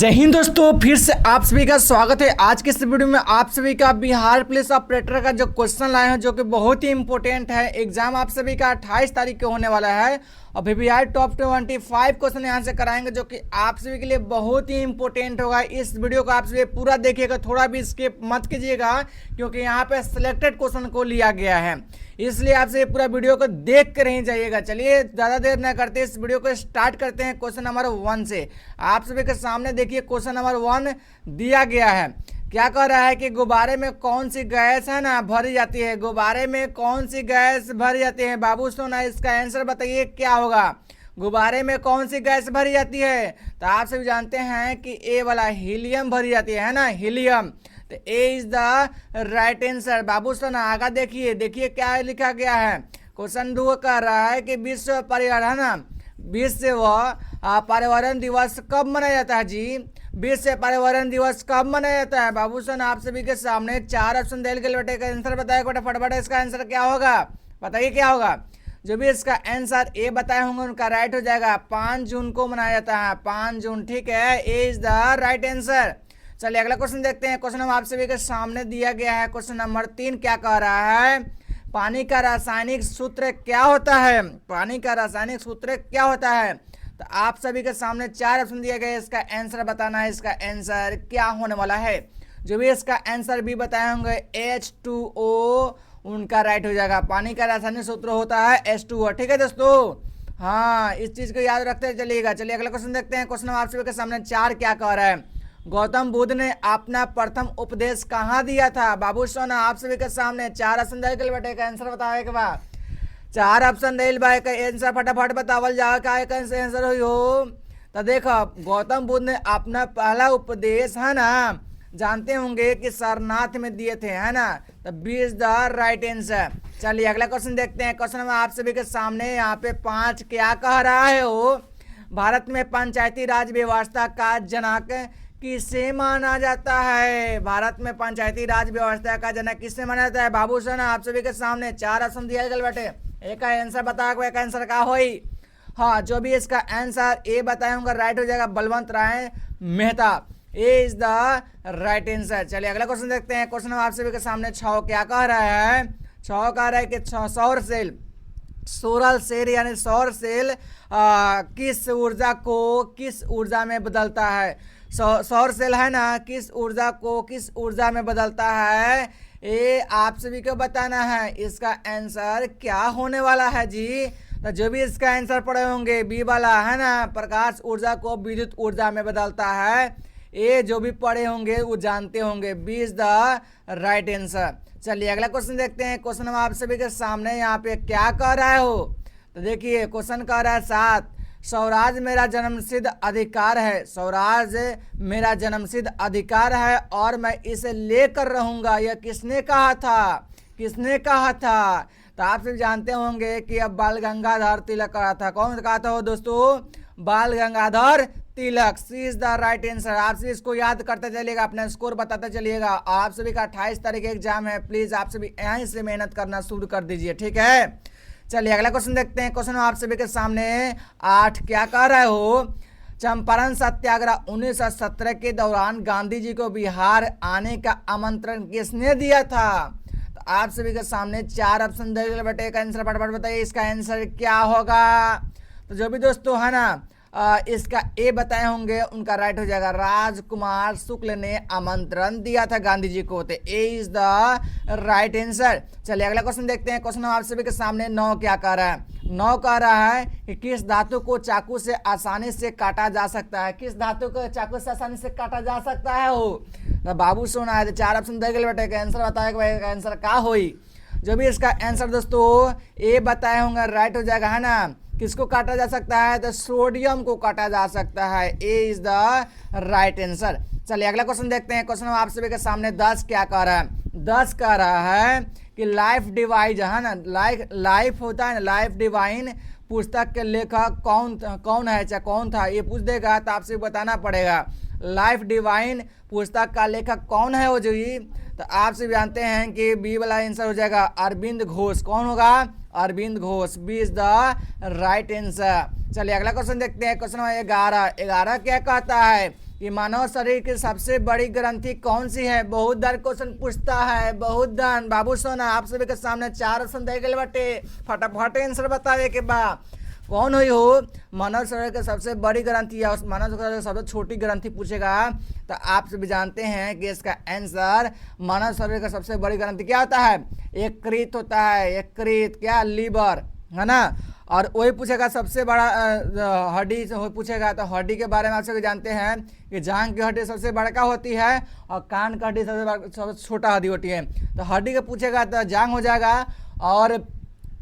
जय हिंद दोस्तों, फिर से आप सभी का स्वागत है। आज के इस वीडियो में आप सभी का बिहार पुलिस ऑपरेटर का जो क्वेश्चन लाए हैं जो कि बहुत ही इंपॉर्टेंट है। एग्जाम आप सभी का 28 तारीख को होने वाला है और VVI टॉप 25 क्वेश्चन यहाँ से कराएंगे जो कि आप सभी के लिए बहुत ही इंपॉर्टेंट होगा। इस वीडियो को आप सभी पूरा देखिएगा, थोड़ा भी स्किप मत कीजिएगा क्योंकि यहाँ पे सिलेक्टेड क्वेश्चन को लिया गया है, इसलिए आपसे पूरा वीडियो को देख कर ही जाइएगा। चलिए ज़्यादा देर न करते इस वीडियो को स्टार्ट करते हैं क्वेश्चन नंबर 1 से। आप सभी के सामने देखिए क्वेश्चन नंबर 1 दिया गया है। क्या कह रहा है कि गुब्बारे में कौन सी गैस है ना भरी जाती है। गुब्बारे में कौन सी गैस भरी जाती है बाबू सोना, इसका आंसर बताइए क्या होगा। गुब्बारे में कौन सी गैस भरी जाती है, तो आप सभी जानते हैं कि ए वाला हीलियम भरी जाती है ना, हीलियम। तो ए इज द राइट आंसर। बाबू सोना आगे देखिए क्या लिखा गया है। क्वेश्चन 2 कह रहा है कि विश्व पर्यावरण दिवस कब मनाया जाता है जी। विश्व पर्यावरण दिवस कब मनाया जाता है बाबू सोना। आप सभी के सामने 4 ऑप्शन दिए गए बेटे, का आंसर बताए बेटा फटाफट। इसका आंसर क्या होगा बताइए क्या होगा। जो भी इसका आंसर ए बताए होंगे उनका राइट हो जाएगा। 5 जून को मनाया जाता है, 5 जून, ठीक है। ए इज द राइट आंसर। चलिए अगला क्वेश्चन देखते हैं। क्वेश्चन आप सभी के सामने दिया गया है। क्वेश्चन नंबर 3 क्या कह रहा है, पानी का रासायनिक सूत्र क्या होता है। पानी का रासायनिक सूत्र क्या होता है। तो आप सभी के सामने 4 ऑप्शन दिए गए, इसका आंसर बताना है। इसका आंसर क्या होने वाला है। जो भी इसका आंसर भी बताए होंगे H2O उनका राइट हो जाएगा। पानी का रासायनिक सूत्र होता है H2O, ठीक है दोस्तों। हाँ, इस चीज को याद रखते चलिएगा। चलिए अगला क्वेश्चन देखते हैं। क्वेश्चन आप सभी के सामने 4 क्या कह रहा है। गौतम बुद्ध ने अपना प्रथम उपदेश कहाँ दिया था बाबू सोना। आप सभी के सामने 4 ऑप्शन दिए बेटे, का आंसर बतावे के बाद 4 ऑप्शन दिल भाई का आंसर फटाफट बतावल जाए का आंसर हुई हो। तो देखो गौतम बुद्ध ने अपना पहला उपदेश है ना, जानते होंगे कि सारनाथ में दिए थे, है ना। तो B is the right answer. चलिए अगला क्वेश्चन देखते हैं। क्वेश्चन में आप सभी के सामने यहाँ पे 5 क्या कह रहा है हो। भारत में पंचायती राज व्यवस्था का जनक किसे माना जाता है। भारत में पंचायती राज व्यवस्था का जनक किसे माना जाता है बाबू सोना। आप सभी के सामने 4 ऑप्शन दिया गया बेटे, एक आंसर बता एक आंसर का होई। हाँ, जो भी इसका आंसर ए बताए होंगे राइट हो जाएगा, बलवंत राय मेहता। ए इज द राइट आंसर। चलिए अगला क्वेश्चन देखते हैं। क्वेश्चन आप सभी के सामने 6 क्या कह रहा है। 6 कह रहा है कि सौर सेल, सोलर सेल यानी सौर सेल किस ऊर्जा को किस ऊर्जा में बदलता है। सौर सेल है ना, किस ऊर्जा को किस ऊर्जा में बदलता है, ये आप सभी को बताना है। इसका आंसर क्या होने वाला है जी। तो जो भी इसका आंसर पढ़े होंगे बी वाला है ना, प्रकाश ऊर्जा को विद्युत ऊर्जा में बदलता है। ये जो भी पढ़े होंगे वो जानते होंगे, B is the right answer. चलिए अगला क्वेश्चन देखते हैं। क्वेश्चन हम आप सभी के सामने यहाँ पे क्या कह रहा हो। तो देखिए क्वेश्चन कह रहा है 7, स्वराज मेरा जन्मसिद्ध अधिकार है। स्वराज मेरा जन्मसिद्ध अधिकार है और मैं इसे लेकर रहूंगा, यह किसने कहा था, किसने कहा था। तो आप सब जानते होंगे कि अब बाल गंगाधर तिलक कहा था। कौन कहा था वो दोस्तों, बाल गंगाधर तिलक। सी इज द राइट आंसर। आप सभी इसको याद करते चलिएगा, अपना स्कोर बताते चलिएगा। आप सभी का 28 तारीख एग्जाम है, प्लीज आप सभी यहीं से मेहनत करना शुरू कर दीजिए, ठीक है। चलिए अगला क्वेश्चन देखते हैं। क्वेश्चन आप सभी के सामने 8 क्या कह रहे हो। चंपारण सत्याग्रह 1917 के दौरान गांधी जी को बिहार आने का आमंत्रण किसने दिया था। तो आप सभी के सामने 4 ऑप्शन दे बेटे, एक आंसर फटाफट बताइए इसका आंसर क्या होगा। तो जो भी दोस्तों है ना इसका ए बताए होंगे उनका राइट हो जाएगा। राजकुमार शुक्ल ने आमंत्रण दिया था गांधी जी को, तो ए इज द राइट आंसर। चलिए अगला क्वेश्चन देखते हैं। क्वेश्चन आप सभी के सामने 9 क्या कह रहा है। 9 कह रहा है कि किस धातु को चाकू से आसानी से काटा जा सकता है। किस धातु को चाकू से आसानी से काटा जा सकता है हो। तो बाबू सोना है, 4 ऑप्शन दे गए बेटे, आंसर बताएगा आंसर का होई। जो भी इसका आंसर दोस्तों ए बताए होंगे राइट हो जाएगा, है ना। किसको काटा जा सकता है, तो सोडियम को काटा जा सकता है। ए इज द राइट आंसर। चलिए अगला क्वेश्चन देखते हैं। क्वेश्चन आप सभी के सामने 10 क्या कह रहा है। 10 कह रहा है कि लाइफ डिवाइन है ना, लाइफ होता है ना, लाइफ डिवाइन पुस्तक के लेखक कौन है, चाहे कौन था, ये पूछ देगा तो आपसे बताना पड़ेगा। लाइफ डिवाइन पुस्तक का लेखक कौन है वो जो ही। तो आप सब जानते हैं कि बी वाला आंसर हो जाएगा अरविंद घोष। कौन होगा, Arvind Ghosh. B is the right answer. चलिए अगला क्वेश्चन देखते हैं। क्वेश्चन 11 क्या कहता है कि मानव शरीर की सबसे बड़ी ग्रंथि कौन सी है। बहुत बार क्वेश्चन पूछता है, बहुत दान बाबू सोना आप सभी के सामने 4 ऑप्शन दे गए बटे, फटाफट आंसर बतावे के बा कौन हुई हो। मानव शरीर की सबसे बड़ी ग्रंथि या मानव शरीर की सबसे छोटी ग्रंथि पूछेगा तो आप सभी जानते हैं कि इसका आंसर मानव शरीर का सबसे बड़ी ग्रंथि क्या होता है, यकृत होता है। यकृत क्या, लीवर है ना। और वही पूछेगा सबसे बड़ा हड्डी पूछेगा तो हड्डी के बारे में आप सभी जानते हैं कि जांघ की हड्डी सबसे बड़का होती है और कान की हड्डी सबसे छोटा हड्डी होती है। तो हड्डी का पूछेगा तो जांघ हो जाएगा और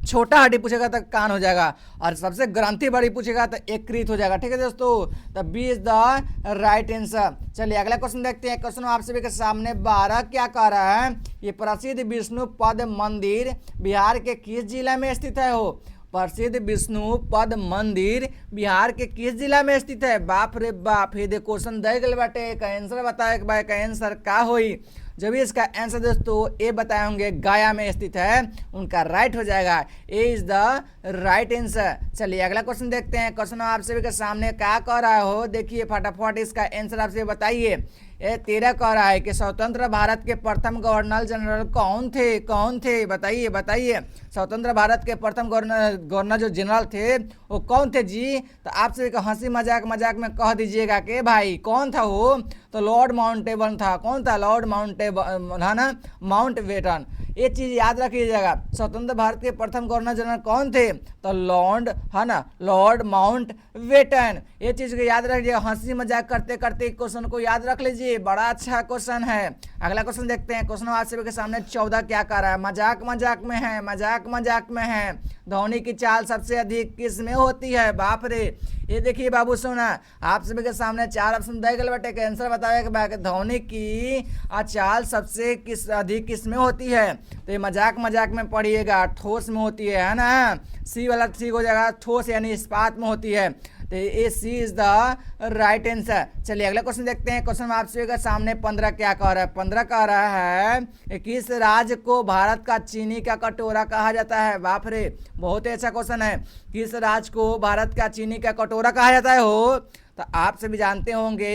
छोटा हड्डी पूछेगा तो कान हो जाएगा और सबसे ग्रंथि बड़ी पूछेगा तो यकृत हो जाएगा। ठीक है दोस्तों, तो B is the right answer. चलिए अगला क्वेश्चन देखते हैं। क्वेश्चन आप सभी के सामने 12 क्या कह रहा है, ये प्रसिद्ध विष्णु पद मंदिर बिहार के किस जिला में स्थित है हो। प्रसिद्ध विष्णु पद मंदिर बिहार के किस जिला में स्थित है। बाप रे बाप, ये दे क्वेश्चन दे गए बाटे, एक आंसर बताए भाई का आंसर का होई। जब भी इसका आंसर दोस्तों ए बताए होंगे गया में स्थित है, उनका राइट हो जाएगा। ए इज द राइट आंसर। चलिए अगला क्वेश्चन देखते हैं। क्वेश्चन आप सभी के सामने क्या कह रहा हो, देखिए फटाफट इसका आंसर आपसे बताइए। ये 13 कह रहा है कि स्वतंत्र भारत के प्रथम गवर्नर जनरल कौन थे, कौन थे बताइए बताइए। स्वतंत्र भारत के प्रथम गवर्नर जो जनरल थे वो कौन थे जी। तो आप सभी को हंसी मजाक में कह दीजिएगा कि भाई कौन था वो, तो लॉर्ड माउंटेबन था। कौन था, लॉर्ड माउंटेबन है ना, माउंटबेटन। ये चीज याद रख लीजिएगा। स्वतंत्र भारत के प्रथम गवर्नर जनरल कौन थे, तो लॉर्ड है ना, लॉर्ड माउंटबेटन। ये चीज को याद रखिएगा। हंसी मजाक करते करते क्वेश्चन को याद रख लीजिए, बड़ा अच्छा क्वेश्चन है। अगला क्वेश्चन देखते हैं। क्वेश्चन आप सभी के सामने 14 क्या कर रहा है, मजाक में है, मजाक में है। धोनी की चाल सबसे अधिक किस में होती है। बाप रे, ये देखिए बाबू सोना आप सभी के सामने 4 ऑप्शन दे गए बेटे, आंसर बतावे कि धोनी की चाल सबसे अधिक किस में होती है। तो ये मजाक में पढ़िएगा, ठोस में होती है ना। सी वाला ठीक हो जाएगा, ठोस यानी इस्पात में होती है। तो ए सी इज द राइट आंसर। चलिए अगला क्वेश्चन देखते हैं। क्वेश्चन आप सभी के सामने 15 क्या कह रहा है, 15 कह रहा है किस राज्य को भारत का चीनी का कटोरा कहा जाता है। बाप रे, बहुत ही अच्छा क्वेश्चन है। किस राज्य को भारत का चीनी का कटोरा कहा जाता है हो। तो आप सभी जानते होंगे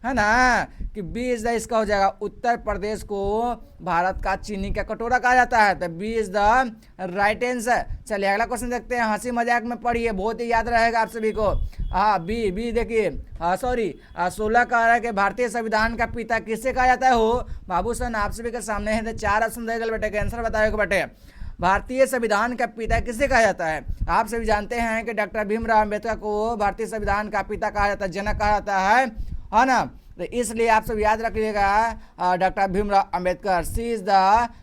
है ना कि बी इज द इसका हो जाएगा, उत्तर प्रदेश को भारत का चीनी का कटोरा कहा जाता है। तो B is the right answer. चलिए अगला क्वेश्चन देखते हैं। हंसी मजाक में पढ़िए, बहुत ही याद रहेगा आप सभी को। हाँ बी देखिए, सॉरी 16 कह रहा है कि भारतीय संविधान का पिता किससे कहा जाता है हो। बाबू सन आप सभी के सामने है, तो 4 ऑप्शन दे गए बेटे, आंसर बताएगा बेटे। भारतीय संविधान का पिता किसे कहा जाता है। आप सभी जानते हैं कि डॉक्टर भीमराव अम्बेडकर को भारतीय संविधान का पिता कहा जाता है, जनक कहा जाता है ना। तो इसलिए आप सब याद रखिएगा doctor Bhimrao Ambedkar. C is the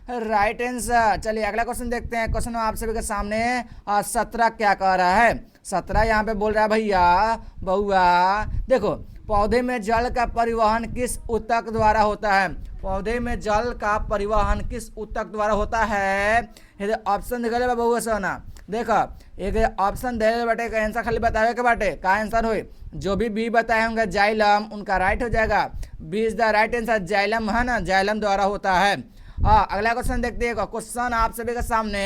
right answer. चलिए अगला क्वेश्चन देखते हैं। क्वेश्चन आप सभी के सामने 17 क्या कह रहा है। 17 यहाँ पे बोल रहा है भैया बउआ देखो, पौधे में जल का परिवहन किस ऊतक द्वारा होता है। पौधे में जल का परिवहन किस ऊतक द्वारा होता है। ऑप्शन दिखा ले बउआ सोना, देखो एक ऑप्शन दे बेटे, आंसर खाली बतावे के बाटे का आंसर हो। जो भी बी बताए होंगे जाइलम, उनका राइट हो जाएगा। B is the right answer, xylem है ना, जाइलम द्वारा होता है। अगला क्वेश्चन देखते हैं। क्वेश्चन आप सभी के सामने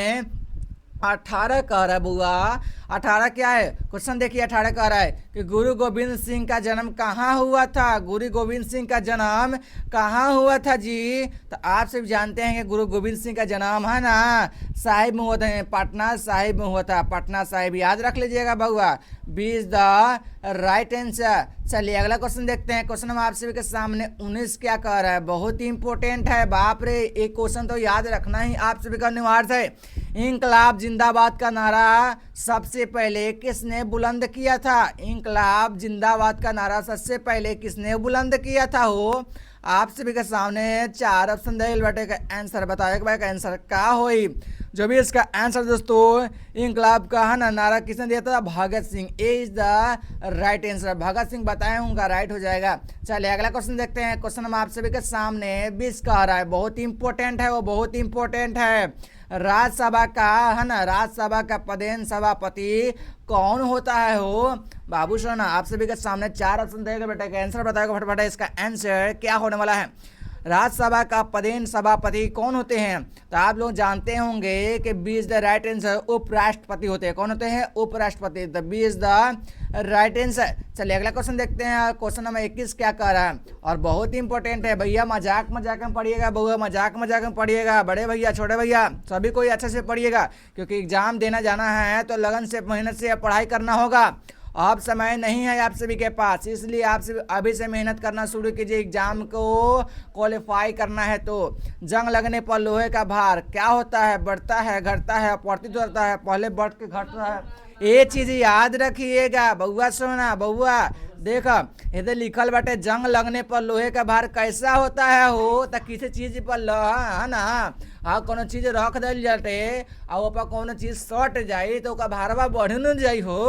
18 कह रहा है बुआ। 18 क्या है क्वेश्चन देखिए। 18 कह रहा है कि गुरु गोविंद सिंह का जन्म कहाँ हुआ था। गुरु गोविंद सिंह का जन्म कहाँ हुआ था जी। तो आप सब जानते हैं कि गुरु गोविंद सिंह का जन्म है ना साहिब में हुआ था, पटना साहिब में हुआ था। पटना साहिब याद रख लीजिएगा बउआ। B is the right answer. चलिए अगला क्वेश्चन देखते हैं। क्वेश्चन हम आप सभी के सामने 19 क्या कह रहा है, बहुत ही इंपॉर्टेंट है। बाप रे, एक क्वेश्चन तो याद रखना ही आप सभी का अनिवार्य है। इंकलाब जिंदाबाद का नारा सबसे पहले किसने बुलंद किया था। इंकलाब जिंदाबाद का नारा सबसे पहले किसने बुलंद किया था हो। आप सभी के सामने 4 ऑप्शन दे बेटे का आंसर बताएगा भाई का आंसर का होई। जो भी इसका आंसर दोस्तों इंकलाब का है ना नारा किसने दिया था, भगत सिंह। ए is the right answer, Bhagat Singh बताए उनका राइट हो जाएगा। चलिए अगला क्वेश्चन देखते हैं। क्वेश्चन हम आप सभी के सामने 20 कह रहा है, बहुत इंपॉर्टेंट है, वो बहुत इंपॉर्टेंट है। राज्यसभा का है ना, राज्यसभा का पदेन सभापति कौन होता है हो। बाबू सोना आप सभी के सामने 4 ऑप्शन देगा बेटा, आंसर बताएगा फटाफट। इसका आंसर क्या होने वाला है। राज्यसभा का पदेन सभापति कौन होते हैं? तो आप लोग जानते होंगे कि B is the right answer उपराष्ट्रपति होते हैं। कौन होते हैं? उपराष्ट्रपति। The B is the right answer. चलिए अगला क्वेश्चन देखते हैं। क्वेश्चन नंबर 21 क्या कह रहा है और बहुत ही इंपॉर्टेंट है भैया, मजाक में पढ़िएगा, बहुआ मजाक में पढ़िएगा, बड़े भैया छोटे भैया सभी कोई अच्छे से पढ़िएगा, क्योंकि एग्जाम देना जाना है तो लगन से मेहनत से पढ़ाई करना होगा। अब समय नहीं है आप सभी के पास, इसलिए आप सभी अभी से मेहनत करना शुरू कीजिए। एग्जाम को क्वालिफाई करना है तो जंग लगने पर लोहे का भार क्या होता है? बढ़ता है, घटता है, अपवर्तित होता है, पहले बढ़ के घटता है। ये चीज याद रखिएगा बउआ, सोना बउआ। देखो इधर लिखल बाटे जंग लगने पर लोहे का भार कैसा होता है हो, तो किसी चीज पर है ना, हाँ कोनो चीज रख दिल जाते और ऊपर कोनो चीज सट जाई तो ओका भारवा बढ़ न जाई हो।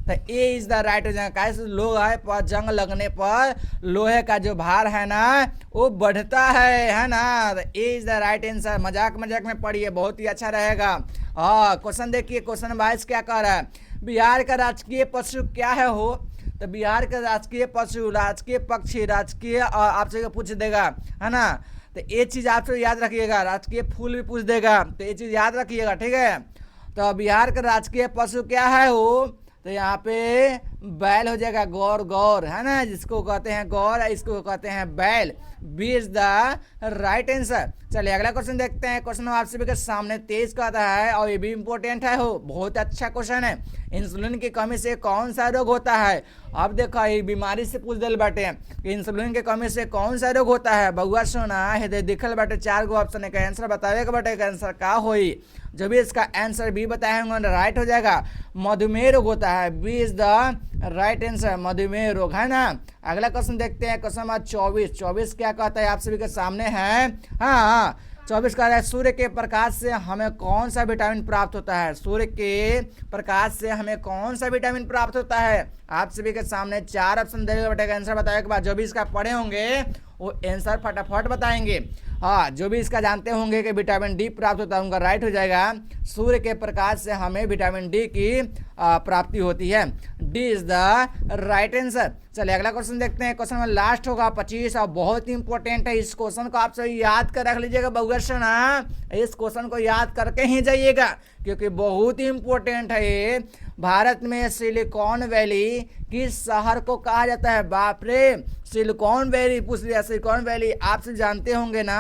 तो ए इज द राइट कैसे लोग है पर जंग लगने पर लोहे का जो भार है ना वो बढ़ता है ना। तो ए इज द राइट आंसर। मजाक में पढ़िए, बहुत ही अच्छा रहेगा। हाँ क्वेश्चन देखिए, क्वेश्चन 22 क्या कह रहा है? बिहार का राजकीय पशु क्या है हो? तो बिहार का राजकीय पशु, राजकीय पक्षी, राजकीय आपसे पूछ देगा है ना। तो ये चीज आपसे याद रखिएगा। राजकीय फूल भी पूछ देगा, तो ये चीज याद रखिएगा, ठीक है। तो बिहार का राजकीय पशु क्या है हो? तो यहाँ पे बैल हो जाएगा, गौर गौर है ना, जिसको कहते हैं गौर, इसको कहते हैं बैल। B is the right answer. चलिए अगला क्वेश्चन देखते हैं। क्वेश्चन आप सभी के सामने 23 का आता है और ये भी इंपॉर्टेंट है हो, बहुत अच्छा क्वेश्चन है। इंसुलिन की कमी से कौन सा रोग होता है? अब देखो ये बीमारी से पूछ दिल बाटे कि इंसुलिन की कमी से कौन सा रोग होता है। बउआ सोना हृदय दिखल बाटे 4 गो ऑप्शन है, आंसर बतावे के बाटे, आंसर का होई? जो भी इसका आंसर भी बताए होंगे राइट हो जाएगा। मधुमेह रोग होता है, B is the right answer, मधुमेह रोग है ना। अगला क्वेश्चन देखते हैं। क्वेश्चन नंबर 24 क्या कहता है आप सभी के सामने है? हाँ 24 कह रहा है सूर्य के प्रकाश से हमें कौन सा विटामिन प्राप्त होता है? सूर्य के प्रकाश से हमें कौन सा विटामिन प्राप्त होता है? आप सभी के सामने 4 ऑप्शन देगा बेटा, आंसर बताने के बाद जो भी इसका पढ़े होंगे वो आंसर फटाफट बताएंगे। हाँ जो भी इसका जानते होंगे कि विटामिन डी प्राप्त होता है उनका राइट हो जाएगा। सूर्य के प्रकाश से हमें विटामिन डी की प्राप्ति होती है। D is the right answer. चलिए अगला क्वेश्चन देखते हैं। क्वेश्चन में लास्ट होगा 25 और बहुत ही इंपॉर्टेंट है। इस क्वेश्चन को आप सभी याद कर रख लीजिएगा बउआ सोना, इस क्वेश्चन को याद करके ही जाइएगा क्योंकि बहुत ही इंपॉर्टेंट है ये। भारत में सिलिकॉन वैली किस शहर को कहा जाता है? बाप रे, सिलिकॉन वैली पूछ लिया। सिलिकॉन वैली आप सब जानते होंगे ना,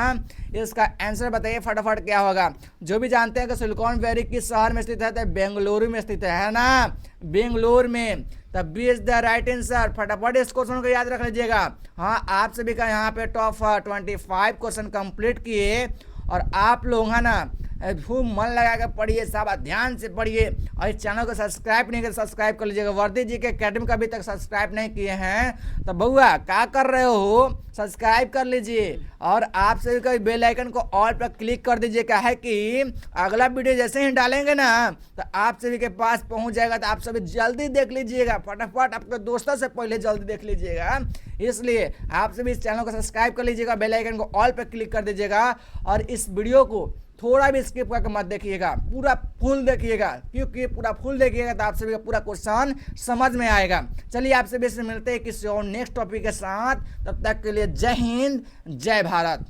इसका आंसर बताइए फटाफट क्या होगा। जो भी जानते हैं कि सिलिकॉन वैली किस शहर में स्थित है, तो बेंगलुरु में स्थित है ना, बेंगलुरु में। तब B is the right answer. फटाफट इस क्वेश्चन को याद रख लीजिएगा। हाँ आप सभी का यहाँ पे टॉप 25 क्वेश्चन कंप्लीट किए और आप लोग है ना खूब मन लगा कर पढ़िए, सब ध्यान से पढ़िए और इस चैनल को सब्सक्राइब नहीं कर सब्सक्राइब कर लीजिएगा। वर्दी जी के एकेडमी का अभी तक सब्सक्राइब नहीं किए हैं तो बउआ क्या कर रहे हो, सब्सक्राइब कर लीजिए और आप सभी का बेल आइकन को ऑल पर क्लिक कर दीजिए। क्या है कि अगला वीडियो जैसे ही डालेंगे ना तो आप सभी के पास पहुंच जाएगा, तो आप सभी जल्दी देख लीजिएगा, फटाफट आपके दोस्तों से पहले जल्दी देख लीजिएगा। इसलिए आप सभी इस चैनल को सब्सक्राइब कर लीजिएगा, बेल आइकन को ऑल पर क्लिक कर दीजिएगा और इस वीडियो को थोड़ा भी स्किप करके मत देखिएगा, पूरा फुल देखिएगा, क्योंकि पूरा फुल देखिएगा तो आप सभी का पूरा क्वेश्चन समझ में आएगा। चलिए आप सभी से मिलते हैं किसी और नेक्स्ट टॉपिक के साथ, तब तक के लिए जय हिंद जय भारत।